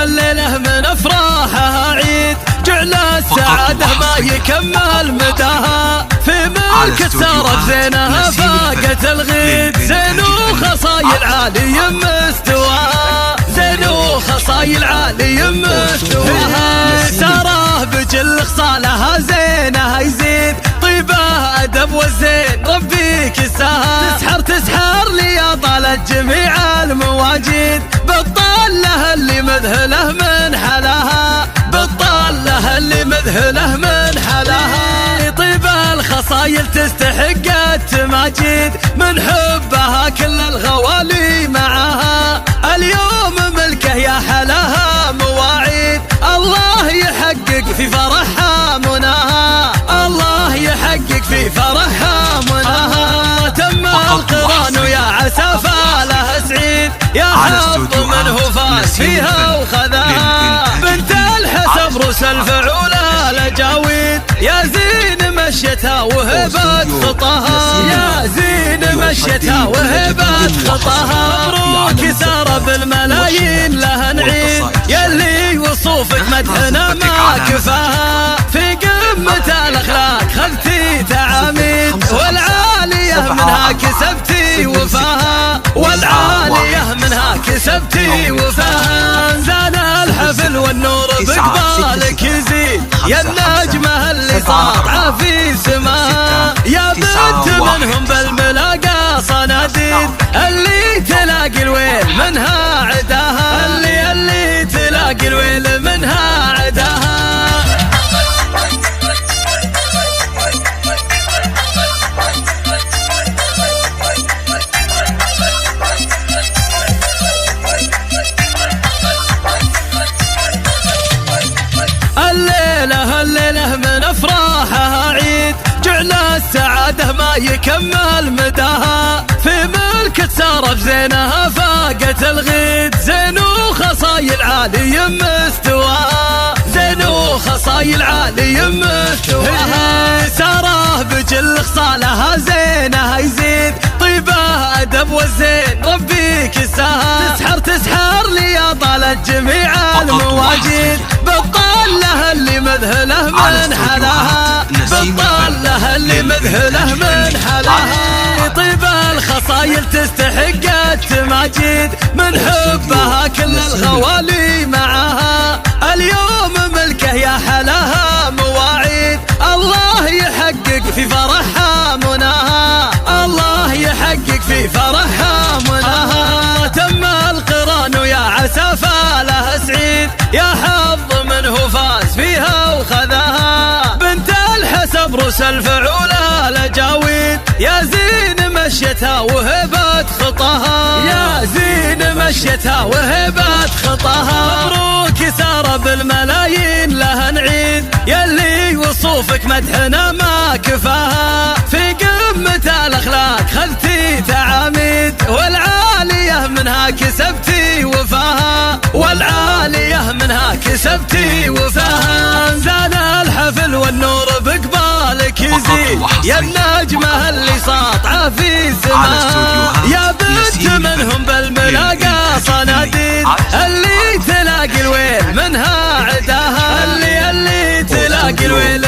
الليلة من افراحها عيد، جعل السعادة ما يكمل مداها، في ملك سارت زينها فاقت الغيد، زين وخصايل عالي مستواها، زين وخصايل عالي مستواها، ساره بجل خصالها زينها يزيد، طيبه ادب والزين ربي كساها، تسحر لي يا طالت جميع المواجد، بطال لها اللي مذهله من حلاها، بطال لها اللي مذهله من حلاها، طيب الخصايل تستحق التماجد، من حبها كل الغوالي معها، اليوم ملكه يا حلاها مواعيد، الله يحقق في فرحها مناها، الله يحقق في فرحها مناها، تم القران ويا عسى فالها سعيد، يا حظ منه فاز فيها وخذاها، بنت الحسب روس الفعولة لجاويد، يا زين مشيتها وهبت خطاها، يا زين مشيتها وهبت خطاها، مبروك سارة بالملايين لها نعيد، يلي وصوفك مدحنا ما كفاها، في قمة الاخلاق خذتي تعاميد، والعالية منها كسبتي وفاها، والعالية منها كسبتي وفاها، زان الحفل والنور بقبالك يزيد، يا النجمة اللي ساطعة في سماها، يا بنت منهم بالملاقى صناديد، اللي تلاقي الويل منها عداها، اللي تلاقي الويل منها عداها. الليلة من افراحها عيد، جعل السعادة ما يكمل مداها، في ملك سارت زينها فاقت الغيد، زين وخصايل عالي مستواها، زين وخصايل عالي مستواها، ساره بجل خصالها زينها يزيد، طيبه ادب والزين ربي كساها، تسحر لي يا طالت جميع المواجد، بطال لها اللي مذهله من حلاها، بطال لها اللي مذهله من حلاها، طيب الخصايل تستحق التماجد، من حبها كل الغوالي معها، اليوم ملكه يا حلاها مواعيد، الله يحقق في فرحها مناها، الله يحقق في فرحها مناها، تم القران ويا عسى فالها سعيد، يا حظ منه فاز فيها وخذاها، بنت الحسب روس الفعولة لجاويد، يا زين مشيتها وهبت خطاها، يا زين مشيتها وهبت خطاها، مبروك سارة بالملايين لها نعيد، يلي وصوفك مدحنا ما كفاها، في قمة الاخلاق خذتي تعاميد، والعالية منها كسبتي وفاها، والعالية منها كسبتي وفاها، زان الحفل والنور بقبالك يزيد، يا النجمة اللي ساطعة في سماها، يا بنت منهم بالملاقى صناديد، اللي تلاقي الويل منها عداها، اللي تلاقي الويل